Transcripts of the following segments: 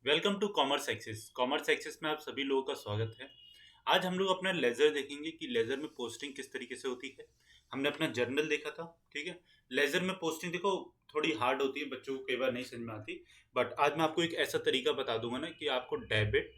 Welcome to commerce access में आप सभी लोगों का स्वागत है। आज हम लोग अपना लेजर देखेंगे कि लेजर में पोस्टिंग किस तरीके से होती है। हमने अपना जर्नल देखा था, ठीक है। लेजर में पोस्टिंग देखो थोड़ी हार्ड होती है, बच्चों को कई बार नहीं समझ में आती। बट आज मैं आपको एक ऐसा तरीका बता दूंगा ना कि आपको डेबिट,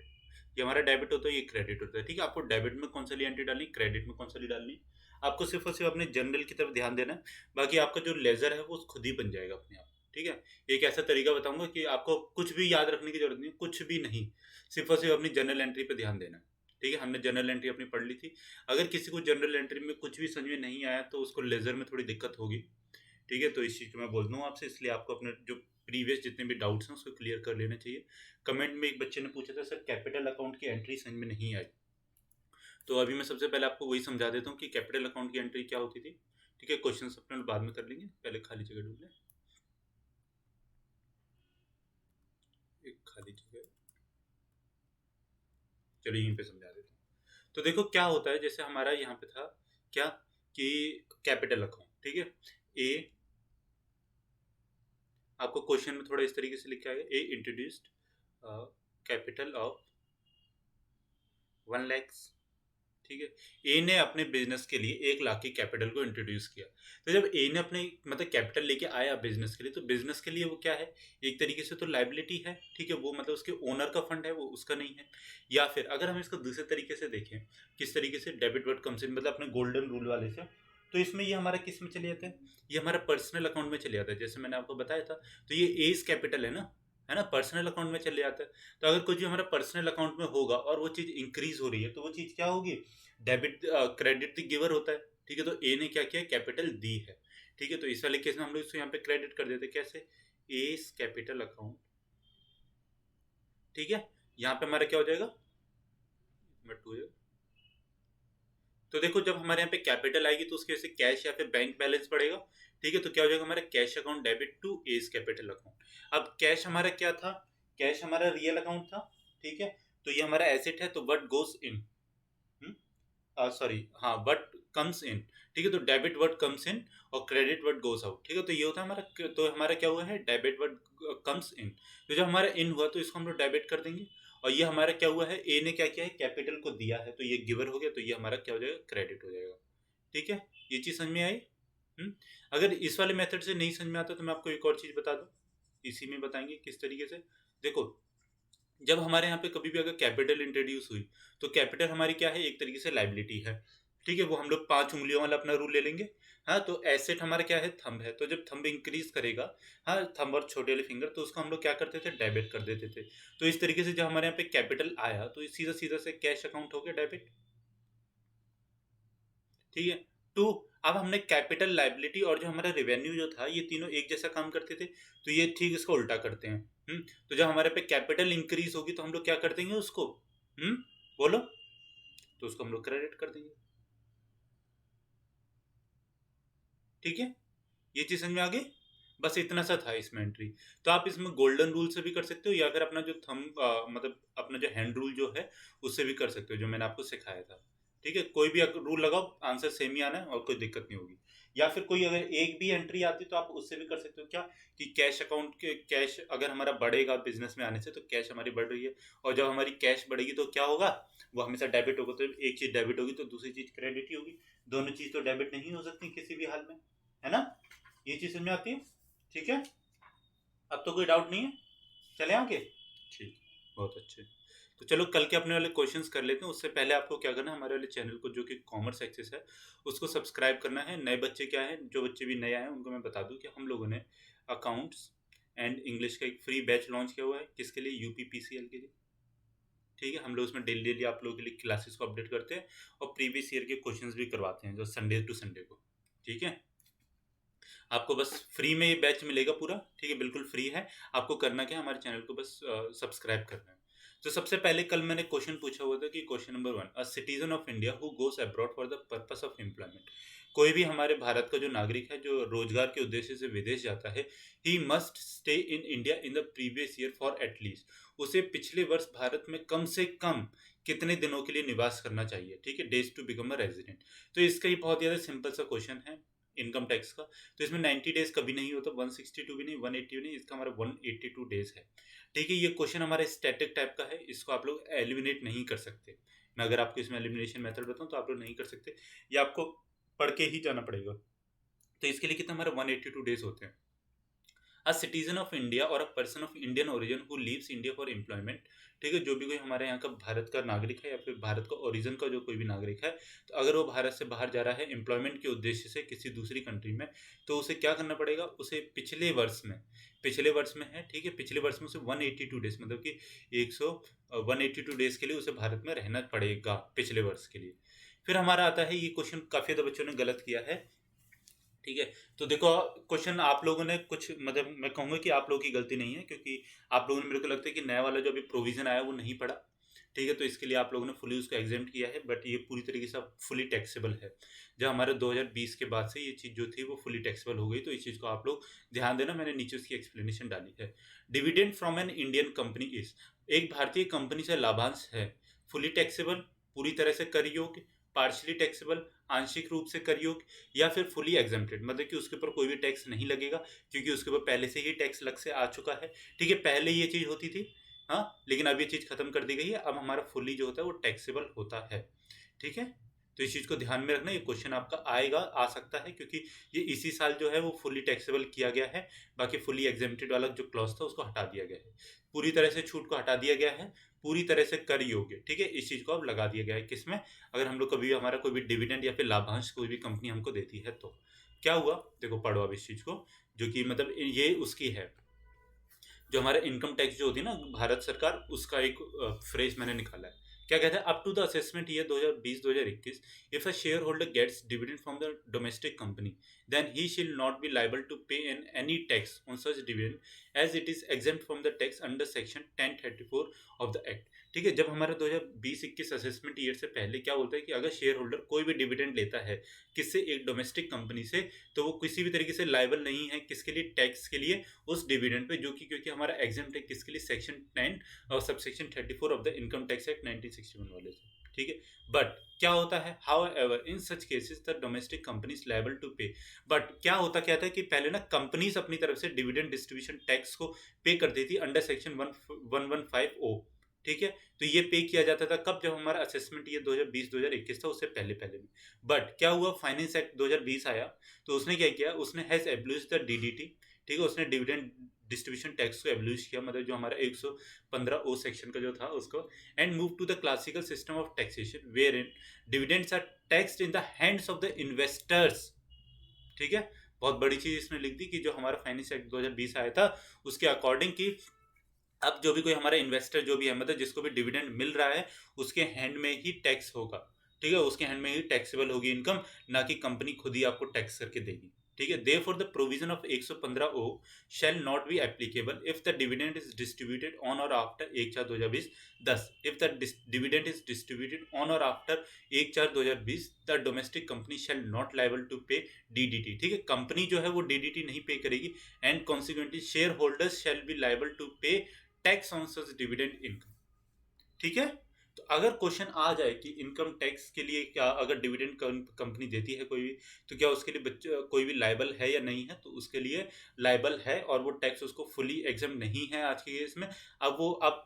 ये हमारा डेबिट होता है, ये क्रेडिट होता है, ठीक है। आपको डेबिट में कौन सा ली एंट्री डालनी, क्रेडिट में कौन सा ली डालनी, आपको सिर्फ और सिर्फ अपने जर्नल की तरफ ध्यान देना है। बाकी आपका जो लेजर है वो खुद ही बन जाएगा अपने आप, ठीक है। एक ऐसा तरीका बताऊंगा कि आपको कुछ भी याद रखने की जरूरत नहीं, कुछ भी नहीं, सिर्फ और सिर्फ अपनी जर्नल एंट्री पे ध्यान देना है, ठीक है। हमने जर्नल एंट्री अपनी पढ़ ली थी। अगर किसी को जर्नल एंट्री में कुछ भी समझ में नहीं आया तो उसको लेजर में थोड़ी दिक्कत होगी, ठीक है। तो इस चीज को मैं बोल दूँ आपसे, इसलिए आपको अपने जो प्रीवियस जितने भी डाउट्स हैं उसको क्लियर कर लेना चाहिए। कमेंट में एक बच्चे ने पूछा था, सर कैपिटल अकाउंट की एंट्री समझ में नहीं आई। तो अभी मैं सबसे पहले आपको वही समझा देता हूँ कि कैपिटल अकाउंट की एंट्री क्या होती थी, ठीक है। क्वेश्चन अपने बाद में कर लेंगे, पहले खाली जगह ढूंढ लें, एक खाली जगह, चलो यहीं पे समझा देता हूँ। तो देखो क्या होता है, जैसे हमारा यहाँ पे था क्या कि कैपिटल अकाउंट, ठीक है। ए, आपको क्वेश्चन में थोड़ा इस तरीके से लिखा है, ए इंट्रोड्यूस्ड कैपिटल ऑफ 1 लाख, ठीक है। ए ने अपने बिजनेस के लिए 1 लाख की कैपिटल को इंट्रोड्यूस किया। तो जब ए ने अपने मतलब कैपिटल लेके आया बिजनेस के लिए, तो बिजनेस के लिए वो क्या है, एक तरीके से तो लाइबिलिटी है, ठीक है। वो मतलब उसके ओनर का फंड है, वो उसका नहीं है। या फिर अगर हम इसको दूसरे तरीके से देखें, किस तरीके से डेबिट वर्ड कम्स इन, मतलब अपने गोल्डन रूल वाले से, तो इसमें ये हमारा किस में चले जाता है, ये हमारा पर्सनल अकाउंट में चले जाता है, जैसे मैंने आपको बताया था। तो ये एज कैपिटल है ना, पर्सनल अकाउंट में चले जाता है। तो अगर कुछ भी हमारा पर्सनल अकाउंट में होगा और वो चीज इंक्रीज हो रही है, तो वो चीज क्या होगी, डेबिट, क्रेडिट द गिवर होता है, ठीक है। तो ए ने क्या किया, कैपिटल दी है, ठीक है। तो इस वाले केस में हम लोग इसको यहाँ पे क्रेडिट कर देते हैं, कैसे, एस कैपिटल अकाउंट, ठीक है। यहाँ पे हमारा क्या हो जाएगा, टू है। तो देखो जब हमारे यहाँ पे कैपिटल आएगी तो उसकी वजह से कैश या फिर बैंक बैलेंस बढ़ेगा, ठीक है। तो क्या हो जाएगा, हमारा cash account debit to S capital account. अब कैश हमारा क्या था, कैश हमारा रियल अकाउंट था, ठीक है। तो ये हमारा एसेट है, तो व्हाट गोज इन, सॉरी, हाँ, व्हाट कम्स इन, ठीक है। तो डेबिट वर्ड कम्स इन और क्रेडिट वर्ड गोस आउट, ठीक है। तो ये होता है हमारा, तो हमारा क्या हुआ है, डेबिट वर्ड कम्स इन। तो जब हमारा इन हुआ तो इसको हम लोग डेबिट कर देंगे। और ये हमारा क्या हुआ है, ए ने क्या किया है, कैपिटल को दिया है, तो ये गिवर हो गया, तो ये हमारा क्या हो जाएगा, क्रेडिट हो जाएगा, ठीक है। ये चीज समझ में आई। हम्म। अगर इस वाले मेथड से नहीं समझ में आता तो मैं आपको एक और चीज बता दूं, इसी में बताएंगे किस तरीके से। देखो जब हमारे यहाँ पे कभी भी अगर कैपिटल इंट्रोड्यूस हुई, तो कैपिटल हमारी क्या है, एक तरीके से लाइबिलिटी है, ठीक है। वो हम लोग 5 उंगलियों वाला अपना रूल ले लेंगे। हाँ, तो एसेट हमारा क्या है, थंब है, तो जब थंब इंक्रीज करेगा, हाँ, थंब और छोटे वाले फिंगर, तो उसको हम लोग क्या करते थे, डेबिट कर देते थे। तो इस तरीके से जब हमारे यहाँ पे कैपिटल आया तो सीधा सीधा से कैश अकाउंट हो गया डेबिट, ठीक है। टू, अब हमने कैपिटल, लाइबिलिटी और जो हमारा रेवेन्यू जो था, ये तीनों एक जैसा काम करते थे, तो ये ठीक इसको उल्टा करते हैं। तो जब हमारे पे कैपिटल इंक्रीज होगी तो हम लोग क्या कर देंगे उसको, हम्म, बोलो, तो उसको हम लोग क्रेडिट कर देंगे, ठीक है। ये चीज समझ में आ गई। बस इतना सा था इसमें एंट्री। तो आप इसमें गोल्डन रूल से भी कर सकते हो, या फिर अपना जो मतलब अपना जो हैंड रूल जो है उससे भी कर सकते हो, जो मैंने आपको सिखाया था, ठीक है। कोई भी रूल लगाओ, आंसर सेम ही आना है और कोई दिक्कत नहीं होगी। या फिर कोई अगर एक भी एंट्री आती तो आप उससे भी कर सकते हो, क्या कि कैश अकाउंट के कैश अगर हमारा बढ़ेगा बिजनेस में आने से, तो कैश हमारी बढ़ रही है, और जब हमारी कैश बढ़ेगी तो क्या होगा, वो हमेशा डेबिट होगा। तो एक चीज डेबिट होगी तो दूसरी चीज क्रेडिट ही होगी। दोनों चीज तो डेबिट नहीं हो सकती किसी भी हाल में, है ना। ये चीज समझ में आती है, ठीक है। अब तो कोई डाउट नहीं है, चले आगे, ठीक, बहुत अच्छे। तो चलो कल के अपने वाले क्वेश्चंस कर लेते हैं। उससे पहले आपको क्या करना है, हमारे वाले चैनल को जो कि कॉमर्स एक्सेस है उसको सब्सक्राइब करना है। नए बच्चे क्या है, जो बच्चे भी नए आए हैं उनको मैं बता दूं कि हम लोगों ने अकाउंट्स एंड इंग्लिश का एक फ्री बैच लॉन्च किया हुआ है, किसके लिए, यूपीपीसीएल के लिए, ठीक है। हम लोग उसमें डेली डेली आप लोगों के लिए क्लासेस को अपडेट करते हैं और प्रीवियस ईयर के क्वेश्चंस भी करवाते हैं, जो संडे टू संडे को, ठीक है। आपको बस फ्री में ये बैच मिलेगा पूरा, ठीक है, बिल्कुल फ्री है। आपको करना क्या है, हमारे चैनल को बस सब्सक्राइब करना है। तो सबसे पहले कल मैंने क्वेश्चन पूछा हुआ था कि question number 1, a citizen of India who goes abroad for the purpose of employment. कोई भी हमारे भारत का जो नागरिक है जो रोजगार के उद्देश्य से विदेश जाता है, he must stay in India in the previous year for at least, उसे पिछले वर्ष भारत में कम से कम कितने दिनों के लिए निवास करना चाहिए, ठीक है, days to become a resident. तो इसका ही बहुत ज्यादा सिंपल सा क्वेश्चन है इनकम टैक्स का। तो इसमें 90 डेज कभी नहीं होता, 162 भी नहीं, 180 भी नहीं, इसका हमारा 182 डेज है। ठीक है, ये क्वेश्चन हमारा स्टैटिक टाइप का है, इसको आप लोग एलिमिनेट नहीं कर सकते। मैं अगर आपको इसमें एलिमिनेशन मेथड बताऊँ तो आप लोग नहीं कर सकते, ये आपको पढ़ के ही जाना पड़ेगा। तो इसके लिए कितना हमारे 182 डेज होते हैं। अ सिटीजन ऑफ इंडिया और a person of Indian origin who leaves India for employment, ठीक है, जो भी कोई हमारे यहाँ का भारत का नागरिक है या फिर भारत का ओरिजिन का जो कोई भी नागरिक है, तो अगर वो भारत से बाहर जा रहा है एम्प्लॉयमेंट के उद्देश्य से किसी दूसरी कंट्री में, तो उसे क्या करना पड़ेगा, उसे पिछले वर्ष में है, ठीक है, पिछले वर्ष में उसे 182 डेज मतलब कि 100 182 डेज के लिए उसे भारत में रहना पड़ेगा पिछले वर्ष के लिए। फिर हमारा आता है, ये क्वेश्चन काफ़ी ज़्यादा बच्चों ने गलत किया है, ठीक है। तो देखो, क्वेश्चन आप लोगों ने कुछ मतलब मैं कहूँगा कि आप लोगों की गलती नहीं है, क्योंकि आप लोगों ने, मेरे को लगता है कि नया वाला जो अभी प्रोविज़न आया वो नहीं पढ़ा, ठीक है। तो इसके लिए आप लोगों ने फुली उसको एग्ज़ेम्प्ट किया है, बट ये पूरी तरीके से अब फुली टैक्सेबल है। जब हमारे 2020 के बाद से ये चीज़ जो थी वो फुली टैक्सेबल हो गई, तो इस चीज़ को आप लोग ध्यान देना, मैंने नीचे उसकी एक्सप्लेनेशन डाली है। Dividend from an Indian company is, एक भारतीय कंपनी से लाभांश है, फुली टैक्सेबल पूरी तरह से कर योग्य, पार्शियली टैक्सेबल आंशिक रूप से कर योग्य, या फिर फुली एग्जेम्प्टेड मतलब कि उसके ऊपर कोई भी टैक्स नहीं लगेगा, क्योंकि उसके ऊपर पहले से ही टैक्स लग से आ चुका है, ठीक है। पहले ये चीज़ होती थी, हाँ, लेकिन अब ये चीज़ खत्म कर दी गई है, अब हमारा फुली जो होता है वो टैक्सेबल होता है, ठीक है। तो इस चीज़ को ध्यान में रखना, ये क्वेश्चन आपका आएगा, आ सकता है, क्योंकि ये इसी साल जो है वो फुली टैक्सेबल किया गया है, बाकी फुली एग्जेम्प्टेड वाला जो क्लॉज था उसको हटा दिया गया है, पूरी तरह से छूट को हटा दिया गया है, पूरी तरह से कर योग्य, ठीक है, इस चीज़ को अब लगा दिया गया है किसमें, अगर हम लोग कभी हमारा कोई भी डिविडेंड या फिर लाभांश कोई भी कंपनी हमको देती है तो क्या हुआ, देखो पढ़ो अब इस चीज़ को, जो कि मतलब ये उसकी है, जो हमारा इनकम टैक्स जो होती है ना भारत सरकार, उसका एक फ्रेज मैंने निकाला है। क्या कहता है, up to the assessment year 2020-2021 if a share holder gets dividend from the domestic company then he shall not be liable to pay in any tax on such dividend as it is exempt from the tax under section 1034 of the act. ठीक है, जब हमारा 2020-21 assessment year से पहले क्या बोलता है कि अगर शेयर होल्डर कोई भी डिविडेंड लेता है किससे, एक डोमेस्टिक कंपनी से, तो वो किसी भी तरीके से लाइबल नहीं है किसके लिए, टैक्स के लिए, उस डिविडेंड पे, जो कि क्योंकि हमारा एग्जाम है किसके लिए, सेक्शन 10 और subsection 34 of the income tax act 1961 वाले से, ठीक है। बट क्या होता है, however in such cases the domestic companies liable to pay, but क्या था कि पहले ना कंपनीज अपनी तरफ से डिविडेंड डिस्ट्रीब्यूशन टैक्स को पे करती थी अंडर सेक्शन 1150 ओ, ठीक है। तो ये पे किया जाता था कब, जब हमारा असेसमेंट ये 2020-2021 था, उससे पहले पहले में। बट क्या हुआ, फाइनेंस एक्ट 2020 आया, तो उसने क्या किया, उसने हैज एब्लिश द डीडीटी, ठीक है, उसने डिविडेंड डिस्ट्रीब्यूशन टैक्स को एब्लिश किया, मतलब जो हमारा 115 ओ सेक्शन का जो था उसको, and move to the classical system of taxation where in dividends are taxed in the hands of the investors, ठीक है। बहुत बड़ी चीज इसमें लिख दी कि जो हमारा फाइनेंस एक्ट 2020 आया था उसके अकॉर्डिंग की अब जो भी कोई हमारा इन्वेस्टर जो भी है, मतलब जिसको भी डिविडेंड मिल रहा है, उसके हैंड में ही टैक्स होगा, ठीक है, उसके हैंड में ही टैक्सेबल होगी इनकम, ना कि कंपनी खुद ही आपको टैक्स करके देगी, ठीक है। Therefore the provision of 115 O shall not be applicable if the dividend is distributed on or after 1/4/2020। 10 if the dividend is distributed on or after 1/4/2020 the domestic company shall not liable to pay DDT, ठीक है, company जो है वो DDT नहीं pay करेगी, and consequently share holders shall be liable to pay tax on such dividend income, ठीक है। तो अगर क्वेश्चन आ जाए कि इनकम टैक्स के लिए क्या, अगर डिविडेंड कंपनी देती है कोई भी, तो क्या उसके लिए बच्चे कोई भी लाइबल है या नहीं है, तो उसके लिए लाइबल है, और वो टैक्स उसको फुली एग्जाम नहीं है आज के केस में। अब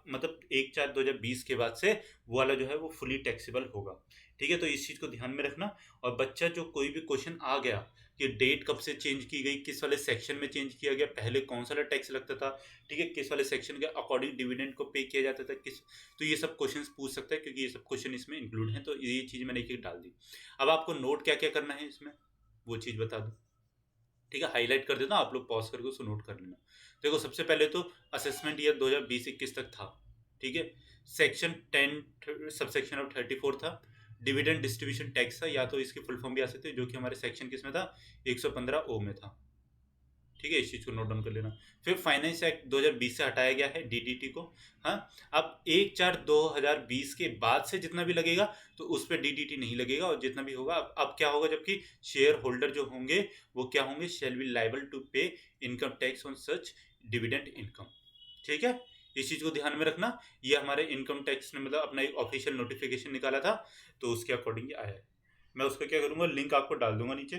मतलब 1/4/2020 के बाद से वो वाला जो है वो फुली टैक्सेबल होगा, ठीक है। तो इस चीज़ को ध्यान में रखना। और बच्चा जो कोई भी क्वेश्चन आ गया कि डेट कब से चेंज की गई, किस वाले सेक्शन में चेंज किया गया, पहले कौन सा टैक्स लगता था, ठीक है, किस वाले सेक्शन के अकॉर्डिंग डिविडेंड को पे किया जाता था, किस, तो ये सब क्वेश्चंस पूछ सकता है, क्योंकि ये सब क्वेश्चन इसमें इंक्लूड हैं, तो ये चीज़ मैंने एक एक डाल दी। अब आपको नोट क्या क्या करना है इसमें, वो चीज़ बता दूँ, ठीक है, हाईलाइट कर देता हूँ, आप लोग पॉज करके उसको नोट कर लेना। देखो, सबसे पहले तो असेसमेंट ईयर 2020-21 तक था, ठीक है, सेक्शन 10 सबसेक्शन ऑफ 34 था, डिविडेंड डिस्ट्रीब्यूशन टैक्स था, या तो इसकी फुल फॉर्म भी आ सकती है, जो कि हमारे सेक्शन किसमें था, 115 ओ में था, ठीक है, इस चीज़ को नोट डाउन कर लेना। फिर फाइनेंस एक्ट 2020 से हटाया गया है डीडीटी को, हाँ। अब 1/4/2020 के बाद से जितना भी लगेगा तो उस पर डीडीटी नहीं लगेगा, और जितना भी होगा अब क्या होगा, जबकि शेयर होल्डर जो होंगे वो क्या होंगे, शेल बी लाइबल टू पे income tax on such dividend income, ठीक है। इस चीज़ को ध्यान में रखना, ये हमारे इनकम टैक्स ने मतलब अपना एक ऑफिशियल नोटिफिकेशन निकाला था, तो उसके अकॉर्डिंग आया है। मैं उसका क्या करूँगा, लिंक आपको डाल दूंगा नीचे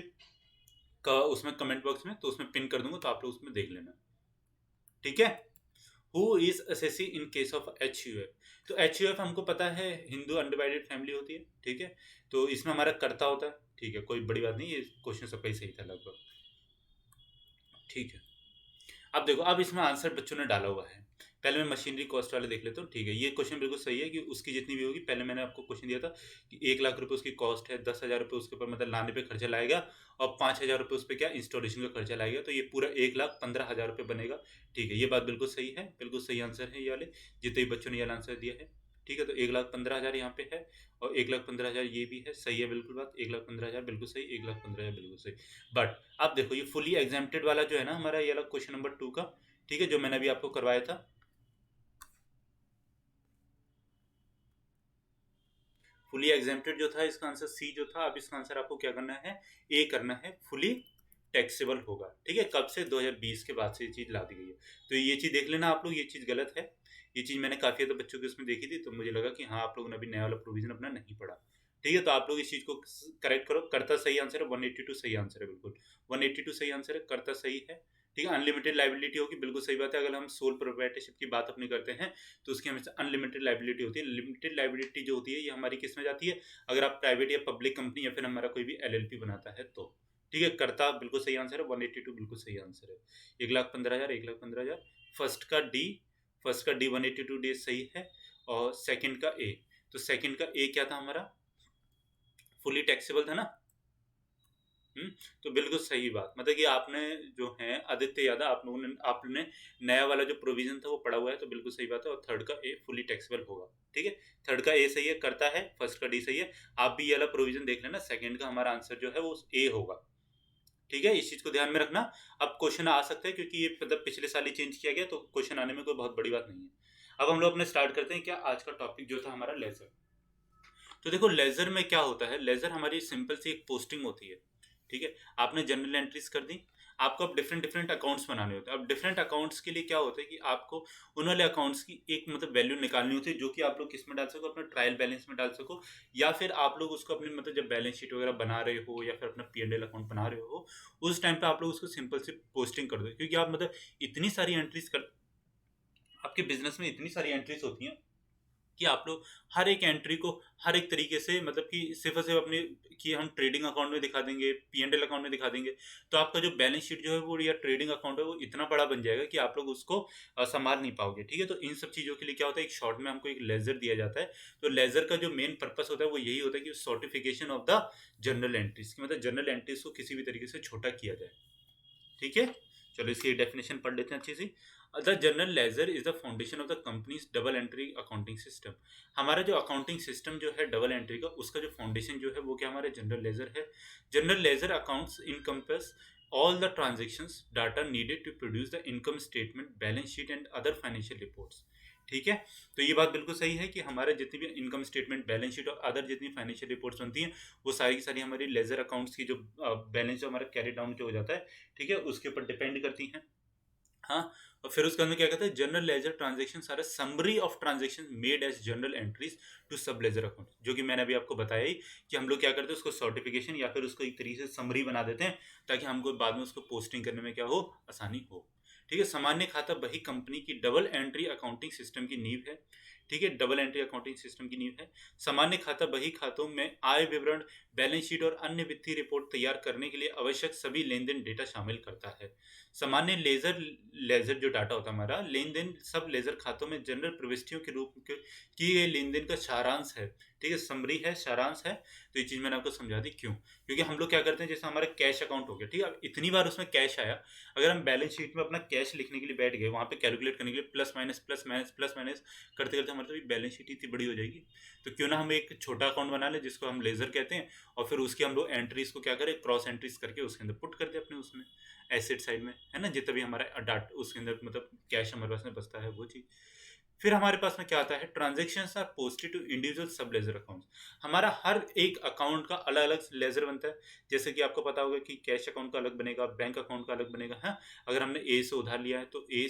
का उसमें कमेंट बॉक्स में, तो उसमें पिन कर दूंगा, तो आप लोग उसमें देख लेना, ठीक है। Who is assessee in case of HUF। तो HUF हमको पता है हिंदू अनडिवाइडेड फैमिली होती है, ठीक है। तो इसमें हमारा कर्ता होता है, ठीक है, कोई बड़ी बात नहीं, ये क्वेश्चन सबका ही सही था लगभग, ठीक है। अब देखो, अब इसमें आंसर बच्चों ने डाला हुआ है। पहले मैं मशीनरी कॉस्ट वाले देख लेता हूँ, ठीक है। ये क्वेश्चन बिल्कुल सही है कि उसकी जितनी भी होगी, पहले मैंने आपको क्वेश्चन दिया था कि 1 लाख रुपए उसकी कॉस्ट है, 10,000 रुपये उसके ऊपर मतलब लाने पे खर्चा लाएगा, और 5,000 रुपये उस पर क्या इंस्टॉलेशन का खर्चा लाएगा, तो ये पूरा 1,15,000 रुपये बनेगा, ठीक है। ये बात बिल्कुल सही है, बिल्कुल सही आंसर है ये वाले, जितने भी बच्चों ने ये आंसर दिया है, ठीक है। तो 1,15,000 यहाँ पे है, और 1,15,000 ये भी है, सही है बिल्कुल बात। 1,15,000 बिल्कुल सही, 1,15,000 बिल्कुल सही। बट अब देखो, ये फुली एग्जेम्प्टेड वाला जो है ना हमारा, ये वाला क्वेश्चन नंबर 2 का, ठीक है, जो मैंने अभी आपको करवाया था, फुली एग्जेम्प्टेड जो था, इसका आंसर सी जो था। अब इसका आंसर आपको क्या करना है, ए करना है, फुली टैक्सेबल होगा, ठीक है। कब से, 2020 के बाद से ये चीज ला दी गई है। तो ये चीज देख लेना आप लोग, ये चीज गलत है। ये चीज मैंने काफी ज्यादा बच्चों के उसमें देखी थी, तो मुझे लगा कि हाँ, आप लोगों ने अभी नया वाला प्रोविजन अपना नहीं पढ़ा, ठीक है। तो आप लोग इस चीज को करेक्ट करो। करता सही आंसर है, 182 सही आंसर है, बिल्कुल 182 सही आंसर है, करता सही है, ठीक है। अनलिमिटेड लाइबिलिटी होगी, बिल्कुल सही बात है। अगर हम सोल प्रोप्राइटरशिप की बात अपनी करते हैं, तो उसकी हमेशा अनलिमिटेड लाइबिलिटी होती है। लिमिटेड लाइबिलिटी जो होती है, ये हमारी किस में जाती है, अगर आप प्राइवेट या पब्लिक कंपनी या फिर हमारा कोई भी LLP बनाता है तो, ठीक है। करता बिल्कुल सही आंसर है, 182 बिल्कुल सही आंसर है। 1,15,000, 1,15,000। फर्स्ट का डी 182 डे सही है, और सेकंड का ए, तो सेकंड का ए क्या था हमारा, फुली टैक्सेबल था ना। तो बिल्कुल सही बात, मतलब कि आपने जो है आदित्य यादव, आप लोगों ने, आपने नया वाला जो प्रोविजन था वो पढ़ा हुआ है, तो बिल्कुल सही बात है। और थर्ड का ए फुली टैक्सेबल होगा, ठीक है। थर्ड का ए सही है, करता है। फर्स्ट का डी सही है। आप भी ये वाला प्रोविजन देख लेना, सेकंड का हमारा आंसर जो है वो ए होगा, ठीक है। इस चीज को ध्यान में रखना। अब क्वेश्चन आ सकता है, क्योंकि ये मतलब पिछले साल ही चेंज किया गया, तो क्वेश्चन आने में कोई बहुत बड़ी बात नहीं है। अब हम लोग अपने स्टार्ट करते हैं। क्या आज का टॉपिक जो था हमारा, लेजर। तो देखो, लेजर में क्या होता है, लेजर हमारी सिंपल सी एक पोस्टिंग होती है, ठीक है। आपने जनरल एंट्रीज कर दी, आपको अब डिफरेंट डिफरेंट अकाउंट्स बनाने होते हैं। अब डिफरेंट अकाउंट्स के लिए क्या होता है कि आपको उन वाले अकाउंट्स की एक मतलब वैल्यू निकालनी होती है, जो कि आप लोग किस में डाल सको, अपने ट्रायल बैलेंस में डाल सको, या फिर आप लोग उसको अपनी मतलब जब बैलेंस शीट वगैरह बना रहे हो, या फिर अपना P&L अकाउंट बना रहे हो, उस टाइम पे आप लोग उसको सिंपल सी पोस्टिंग कर दो। क्योंकि आप मतलब इतनी सारी एंट्रीज कर, आपके बिजनेस में इतनी सारी एंट्रीज होती हैं कि आप लोग हर एक एंट्री को हर एक तरीके से, मतलब कि सिर्फ और सिर्फ अपने, कि हम ट्रेडिंग अकाउंट में दिखा देंगे, P&L अकाउंट में दिखा देंगे, तो आपका जो बैलेंस शीट जो है वो, या ट्रेडिंग अकाउंट है, वो इतना बड़ा बन जाएगा कि आप लोग उसको संभाल नहीं पाओगे, ठीक है। तो इन सब चीज़ों के लिए क्या होता है, एक शॉर्ट में हमको एक लेजर दिया जाता है। तो लेजर का जो मेन पर्पस होता है वो यही होता है कि certification of the general entries, मतलब जनरल एंट्रीज को किसी भी तरीके से छोटा किया जाए, ठीक है। चलो इसकी डेफिनेशन पढ़ लेते हैं अच्छी सी। The general ledger is the foundation of the company's double entry accounting system. हमारा जो अकाउंटिंग सिस्टम जो है डबल एंट्री का, उसका जो फाउंडेशन जो है वो क्या, हमारा जनरल लेजर है। General ledger accounts encompass all the transactions data needed to produce the income statement, balance sheet and other financial reports, ठीक है। तो ये बात बिल्कुल सही है कि हमारे जितनी भी इनकम स्टेटमेंट, बैलेंस शीट और अदर जितनी फाइनेंशियल रिपोर्ट्स बनती हैं, वो सारी की सारी हमारी लेजर अकाउंट्स की जो बैलेंस जो हमारा कैरी डाउन जो हो जाता है, ठीक है, उसके ऊपर डिपेंड करती हैं। हाँ। और फिर उसके अंदर क्या कहते हैं, जनरल लेजर ट्रांजेक्शन सारे summary of transaction made as general entries to sub ledger account, जो कि मैंने अभी आपको बताया ही कि हम लोग क्या करते हैं, उसको सर्टिफिकेशन या फिर उसको एक तरीके से समरी बना देते हैं, ताकि हमको बाद में उसको पोस्टिंग करने में क्या हो, आसानी हो, ठीक है। सामान्य खाता बही कंपनी की डबल एंट्री अकाउंटिंग सिस्टम की नींव है, ठीक है। डबल एंट्री अकाउंटिंग सिस्टम की नींव है। सामान्य खाता बही खातों में आय विवरण, बैलेंस शीट और अन्य वित्तीय रिपोर्ट तैयार करने के लिए आवश्यक सभी लेन देन डेटा शामिल करता है। सामान्य लेजर, लेजर जो डाटा होता है हमारा, लेन देन सब लेजर खातों में जनरल प्रविष्टियों के रूप में किए गए लेन देन का सारांश है, ठीक है। समरी है, सारांश है। तो ये चीज़ मैंने आपको समझा दी क्यों, क्योंकि हम लोग क्या करते हैं, जैसे हमारा कैश अकाउंट हो गया, ठीक है। अब इतनी बार उसमें कैश आया, अगर हम बैलेंस शीट में अपना कैश लिखने के लिए बैठ गए, वहाँ पे कैलकुलेट करने के लिए plus minus plus minus plus minus करते करते हमारी तो बैलेंस शीट इतनी बड़ी हो जाएगी। तो क्यों ना हम एक छोटा अकाउंट बना लें, जिसको हम लेजर कहते हैं, और फिर उसकी हम लोग एंट्रीज को क्या करें, क्रॉस एंट्रीज करके उसके अंदर पुट कर दे अपने उसमें एसेट साइड में, है ना, जितना भी हमारा डाट उसके अंदर मतलब कैश हमारे पास में बचता है वो चीज़। फिर हमारे पास में क्या आता है, transactions are posted to individual sub ledger accounts. हमारा हर एक अकाउंट का अलग अलग लेजर बनता है। जैसे कि आपको पता होगा कि कैश अकाउंट का अलग बनेगा, बैंक अकाउंट का अलग बनेगा, है। अगर हमने ए से उधार लिया है तो ए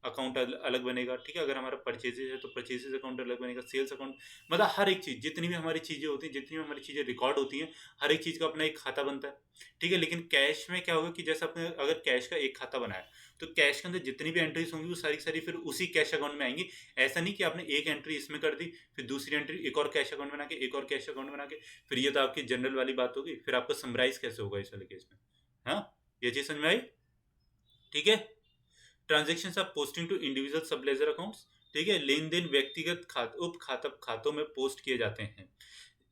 अकाउंट अलग बनेगा, ठीक है। अगर हमारा परचेजेज है तो परचेजेज अकाउंट अलग बनेगा, सेल्स अकाउंट, मतलब हर एक चीज़, जितनी भी हमारी चीज़ें होती हैं, जितनी भी हमारी चीज़ें रिकॉर्ड होती हैं, हर एक चीज़ का अपना एक खाता बनता है, ठीक है। लेकिन कैश में क्या होगा कि जैसे आपने अगर कैश का एक खाता बनाया, तो कैश के अंदर जितनी भी एंट्रीज होंगी वो सारी की सारी फिर उसी कैश अकाउंट में आएंगी। ऐसा नहीं कि आपने एक एंट्री इसमें कर दी, फिर दूसरी एंट्री एक और कैश अकाउंट बना के, एक और कैश अकाउंट बना के, फिर ये तो आपकी जनरल वाली बात होगी, फिर आपको समराइज कैसे होगा इस वाले केस में। हाँ, ये चीज़ समझ में आई, ठीक है। Transaction of posting to individual sub ledger accounts, ठीक है। लेन देन व्यक्तिगत उप खातों में पोस्ट किए जाते हैं,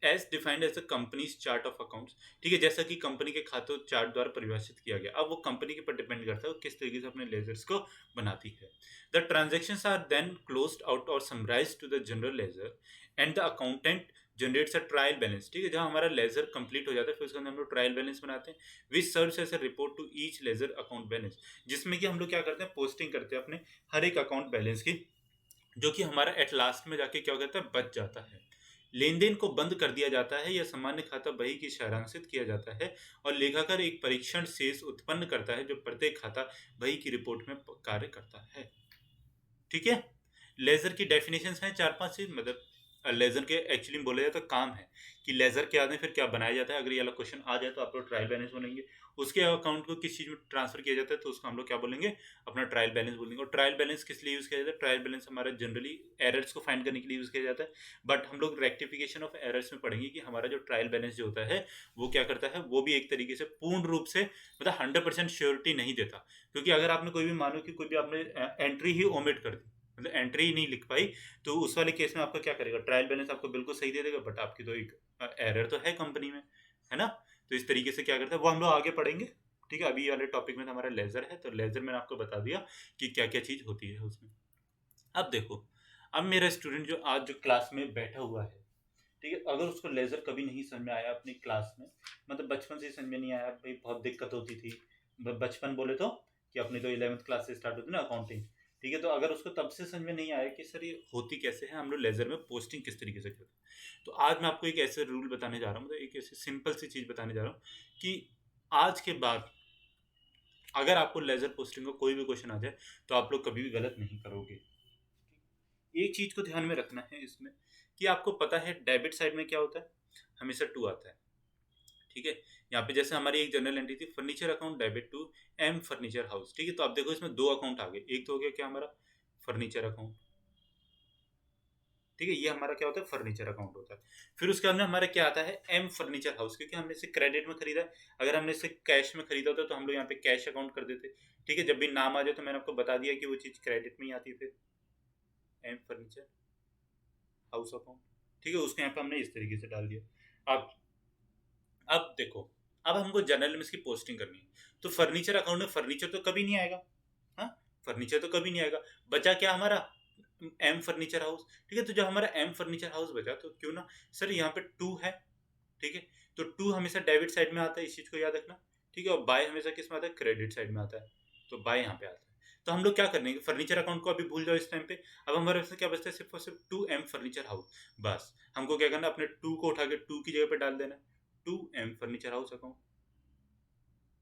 as defined as a company's chart of accounts, ठीक है। जैसा कि कंपनी के खातों चार्ट द्वारा परिभाषित किया गया। अब वो कंपनी के पर डिपेंड करता है वो किस तरीके से अपने लेजर्स को बनाती है। The transactions are then closed out और summarised to the general ledger and the accountant generates a trial balance, ठीक है। जहां हमारा लेजर कंप्लीट हो जाता है फिर उसके अंदर हम लोग ट्रायल बैलेंस बनाते हैं, which serves as a report to each ledger account balance, जिसमें कि हम लोग क्या करते हैं, पोस्टिंग करते हैं अपने हर एक अकाउंट बैलेंस की, जो कि हमारा एट लास्ट में जाके क्या कहता है, बच जाता है। लेन देन को बंद कर दिया जाता है या सामान्य खाता बही की सारांशित किया जाता है, और लेखाकार एक परीक्षण शेष उत्पन्न करता है जो प्रत्येक खाता बही की रिपोर्ट में कार्य करता है, ठीक है। लेजर की डेफिनेशंस हैं चार पांच चीज, मतलब लेजर के एक्चुअली बोला जाए तो काम है कि लेजर क्या है, फिर क्या बनाया जाता है। अगर ये वाला क्वेश्चन आ जाए तो आप लोग ट्रायल बैलेंस बोलेंगे, उसके अकाउंट को किस चीज में ट्रांसफर किया जाता है तो उसको हम लोग क्या बोलेंगे, अपना ट्रायल बैलेंस बोलेंगे। और ट्रायल बैलेंस किस लिए यूज किया जाता है, ट्रायल बैलेंस हमारा जनरली एरर्स को फाइंड करने के लिए यूज किया जाता है, बट हम लोग रेक्टिफिकेशन ऑफ एरर्स में पढ़ेंगे कि हमारा जो ट्रायल बैलेंस जो होता है वो क्या करता है, वो भी एक तरीके से पूर्ण रूप से मतलब 100% श्योरिटी नहीं देता। क्योंकि अगर आपने कोई भी मानो कि कोई भी आपने एंट्री ही ओमिट कर दी, मतलब एंट्री ही नहीं लिख पाई, तो उस वाले केस में आपका क्या करेगा, ट्रायल बैलेंस आपको बिल्कुल सही दे देगा, बट आपकी तो एक एरर तो है कंपनी में, है ना। तो इस तरीके से क्या करता है वो हम लोग आगे पढ़ेंगे, ठीक है। अभी वाले टॉपिक में तो हमारा लेजर है, तो लेजर मैंने आपको बता दिया कि क्या क्या चीज होती है उसमें। अब देखो, अब मेरा स्टूडेंट जो आज जो क्लास में बैठा हुआ है, ठीक है, अगर उसको लेजर कभी नहीं समझ में आया अपनी क्लास में, मतलब बचपन से समझ में नहीं आया भाई, बहुत दिक्कत होती थी, बचपन बोले तो कि अपनी तो 11th क्लास से स्टार्ट होती ना अकाउंटिंग, ठीक है। तो अगर उसको तब से समझ में नहीं आया कि सर ये होती कैसे है, हम लोग लेजर में पोस्टिंग किस तरीके से करते हैं, तो आज मैं आपको एक ऐसे रूल बताने जा रहा हूँ, मतलब एक ऐसी सिंपल सी चीज बताने जा रहा हूँ कि आज के बाद अगर आपको लेजर पोस्टिंग का कोई भी क्वेश्चन आ जाए तो आप लोग कभी भी गलत नहीं करोगे। एक चीज को ध्यान में रखना है इसमें कि आपको पता है डेबिट साइड में क्या होता है, हमेशा टू आता है, ठीक है। यहाँ पे जैसे हमारी एक जनरल एंट्री थी furniture account debit to M furniture house, ठीक है। तो आप देखो इसमें दो अकाउंट आ गए, एक तो हो गया क्या हमारा फर्नीचर अकाउंट, ठीक है, ये हमारा क्या होता है फर्नीचर अकाउंट होता है। फिर उसके अंदर हमारा क्या आता है एम फर्नीचर हाउस, क्योंकि हमने इसे क्रेडिट में खरीदा है। अगर हमने इसे कैश में खरीदा होता तो हम लोग यहाँ पे कैश अकाउंट कर देते, ठीक है। जब भी नाम आ जाए तो मैंने आपको बता दिया कि वो चीज़ क्रेडिट में ही आती है, फिर एम फर्नीचर हाउस अकाउंट, ठीक है। उसको यहाँ पे हमने इस तरीके से डाल दिया। अब देखो, अब हमको जनरल में इसकी पोस्टिंग करनी है, तो फर्नीचर अकाउंट में फर्नीचर तो कभी नहीं आएगा, हाँ, फर्नीचर तो कभी नहीं आएगा। बचा क्या हमारा एम फर्नीचर हाउस, ठीक है। तो जब हमारा एम फर्नीचर हाउस बचा तो क्यों ना सर यहाँ पे टू है, ठीक है। तो टू हमेशा डेबिट साइड में आता है, इस चीज को याद रखना, ठीक है। और बाय हमेशा किस में आता है, क्रेडिट साइड में आता है, तो बाय यहाँ पे आता है। तो हम लोग क्या करेंगे, फर्नीचर अकाउंट को अभी भूल जाओ इस टाइम पे। अब हमारे पास क्या बचता है, सिर्फ और सिर्फ टू एम फर्नीचर हाउस, बस हमको क्या करना, अपने टू को उठा के टू की जगह पे डाल देना, to M furniture house account,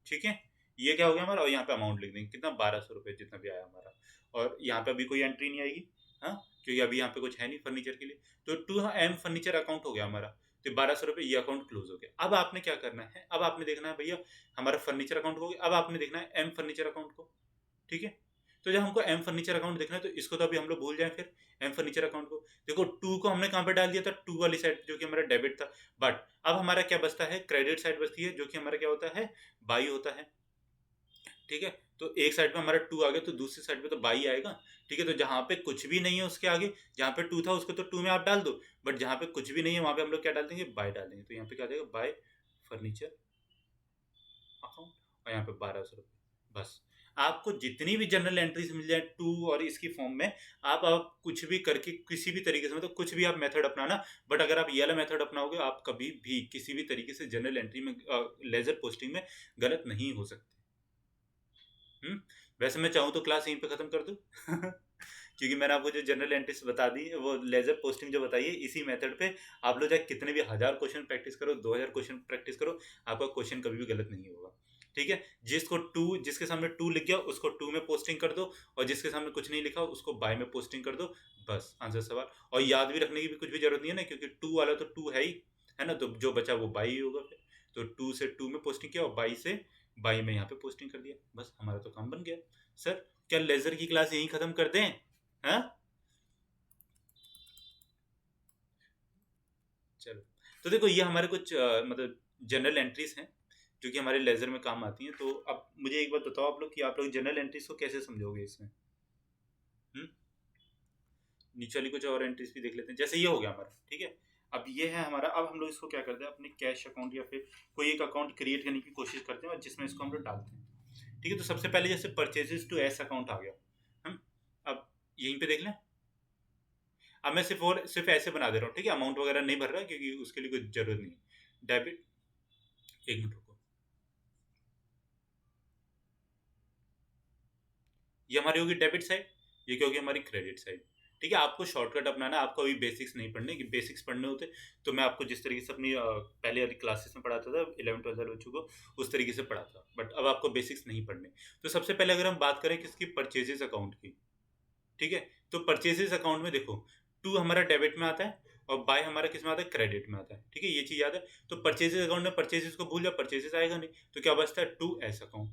ठीक है। ये क्या हो गया हमारा, और यहाँ पे अमाउंट लिख देंगे कितना, 1200 रुपये जितना भी आया हमारा, और यहाँ पे अभी कोई एंट्री नहीं आएगी, हाँ, क्योंकि अभी यहाँ पे कुछ है नहीं फर्नीचर के लिए। तो टू एम फर्नीचर अकाउंट हो गया हमारा, तो 1200 रुपये ये अकाउंट क्लोज हो गया। अब आपने क्या करना है, अब आपने देखना है भैया हमारा फर्नीचर अकाउंट हो गया, अब आपने देखना है एम फर्नीचर अकाउंट को, ठीक है। तो जब हमको एम फर्नीचर अकाउंट देखना है तो इसको तो अभी हम लोग भूल जाए, फिर एम फर्नीचर अकाउंट को देखो, टू को हमने कहाँ पे डाल दिया था, टू वाली साइड जो कि हमारा डेबिट था, बट अब हमारा क्या बचता है, क्रेडिट साइड बचती है, जो कि हमारा क्या होता है, बाई होता है, ठीक है। तो एक साइड पे हमारा टू आ गया तो दूसरी साइड पे तो बाई आएगा, ठीक है। तो जहां पे कुछ भी नहीं है उसके आगे, जहां पे टू था उसको तो टू में आप डाल दो, बट जहां पे कुछ भी नहीं है वहां पे हम लोग क्या डाल देंगे, बाय डाल देंगे। तो यहाँ पे क्या आ जाएगा, बाय फर्नीचर अकाउंट, और यहाँ पे 1200 रुपये, बस। आपको जितनी भी जनरल एंट्रीज मिल जाए टू और इसकी फॉर्म में, आप कुछ भी करके किसी भी तरीके से, मतलब कुछ भी आप मेथड अपनाना, बट अगर आप ये वाला मेथड अपनाओगे आप कभी भी किसी भी तरीके से जनरल एंट्री में लेजर पोस्टिंग में गलत नहीं हो सकते। वैसे मैं चाहूँ तो क्लास यहीं पे खत्म कर दूँ क्योंकि मैंने आपको जो जनरल एंट्रीज बता दी वो लेजर पोस्टिंग जो बताई है, इसी मेथड पे आप लोग चाहे कितने भी 1000 क्वेश्चन प्रैक्टिस करो, 2000 क्वेश्चन प्रैक्टिस करो, आपका क्वेश्चन कभी भी गलत नहीं होगा। ठीक है, जिसके सामने टू लिख गया उसको टू में पोस्टिंग कर दो, और जिसके सामने कुछ नहीं लिखा उसको बाय में पोस्टिंग कर दो, बस आंसर सवाल। और याद भी रखने की भी कुछ भी जरूरत नहीं है ना, क्योंकि टू वाला तो टू है ही, है ना, तो जो बचा वो बाई ही होगा फिर। तो टू से टू में पोस्टिंग किया और बाई से बाई में यहाँ पे पोस्टिंग कर दिया, बस हमारा तो काम बन गया। सर क्या लेजर की क्लास यहीं खत्म कर दें? हाँ चलो, तो देखो ये हमारे कुछ मतलब जनरल एंट्रीज हैं जो कि हमारे लेजर में काम आती हैं। तो अब मुझे एक बात बताओ आप लोग कि आप लोग जनरल एंट्रीज को कैसे समझोगे इसमें? हम्म नीचे वाली कुछ और एंट्रीज भी देख लेते हैं, जैसे ये हो गया हमारा, ठीक है। अब ये है हमारा, अब हम लोग इसको क्या करते हैं, अपने कैश अकाउंट या फिर कोई एक अकाउंट क्रिएट करने की कोशिश करते हैं और जिसमें इसको हम लोग डालते हैं, ठीक है। तो सबसे पहले जैसे परचेजेस टू एस अकाउंट आ गया, हम अब यहीं पे देख लें। अब मैं सिर्फ ऐसे बना दे रहा हूँ, ठीक है, अमाउंट वगैरह नहीं भर रहा क्योंकि उसके लिए कोई जरूरत नहीं। डेबिट, एक मिनट रुको, ये हमारी होगी डेबिट साइड, ये क्या होगी हमारी क्रेडिट साइड, ठीक है। आपको शॉर्टकट अपनाना, आपको अभी बेसिक्स नहीं पढ़ने, कि बेसिक्स पढ़ने होते तो मैं आपको जिस तरीके से अपनी पहले वाली क्लासेस में पढ़ाता था 11 12 बच्चों को, उस तरीके से पढ़ाता, बट अब आपको बेसिक्स नहीं पढ़ने। तो सबसे पहले अगर हम बात करें किसकी, परचेजेस अकाउंट की, ठीक है। तो परचेजेस अकाउंट में देखो, टू हमारा डेबिट में आता है और बाय हमारा किस में आता है, क्रेडिट में आता है, ठीक है, ये चीज याद है। तो परचेजेस अकाउंट में परचेजेस को भूल जाओ, परचेजेस आएगा नहीं, तो क्या बचता है, टू एस अकाउंट,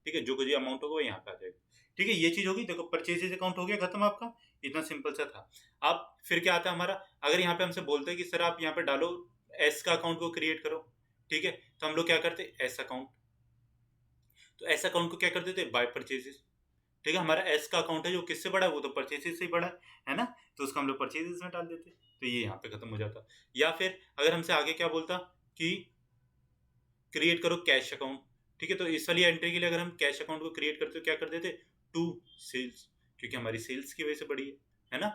ठीक है, जो कुछ अमाउंट होगा वो यहाँ पे आ जाएगा, ठीक है। ये चीज होगी, देखो परचेजेज अकाउंट हो गया खत्म आपका, इतना सिंपल सा था। अब फिर क्या आता है हमारा, अगर यहाँ पे हमसे बोलते हैं कि सर आप यहाँ पे डालो एस का अकाउंट को क्रिएट करो, ठीक है, तो हम लोग क्या करते हैं, एस अकाउंट, तो एस अकाउंट को क्या कर देते, बाय परचेजेस, ठीक है। हमारा एस का अकाउंट है जो किससे बड़ा है, वो तो परचेजेस से ही बड़ा है ना, तो उसको हम लोग परचेजेस में डाल देते, तो ये यहाँ पे खत्म हो जाता। या फिर अगर हमसे आगे क्या बोलता कि क्रिएट करो कैश अकाउंट, ठीक है, तो इस वाली एंट्री के लिए अगर हम कैश अकाउंट को क्रिएट करते तो क्या कर देते, टू सेल्स, क्योंकि हमारी सेल्स की वजह से बड़ी है ना,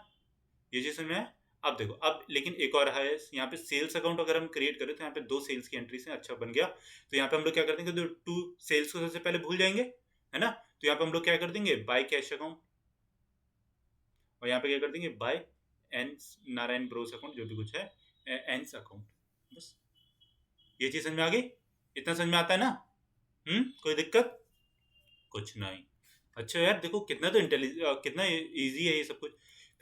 ये चीज समझ में आया? अब देखो, अब लेकिन एक और है यहाँ पे, सेल्स अकाउंट अगर हम क्रिएट करें तो यहाँ पे दो सेल्स की एंट्री से अच्छा बन गया, तो यहाँ पे हम लोग क्या कर देंगे, तो टू सेल्स को सबसे पहले भूल जाएंगे, है ना, तो यहाँ पे हम लोग क्या कर देंगे, बाय कैश अकाउंट, और यहाँ पे क्या कर देंगे, by N Narayan bros account, जो भी कुछ है, एंस अकाउंट, बस ये चीज समझ में आ गई, इतना समझ में आता है ना? कोई दिक्कत? कुछ नहीं। अच्छा यार देखो कितना तो कितना इजी है ये सब कुछ।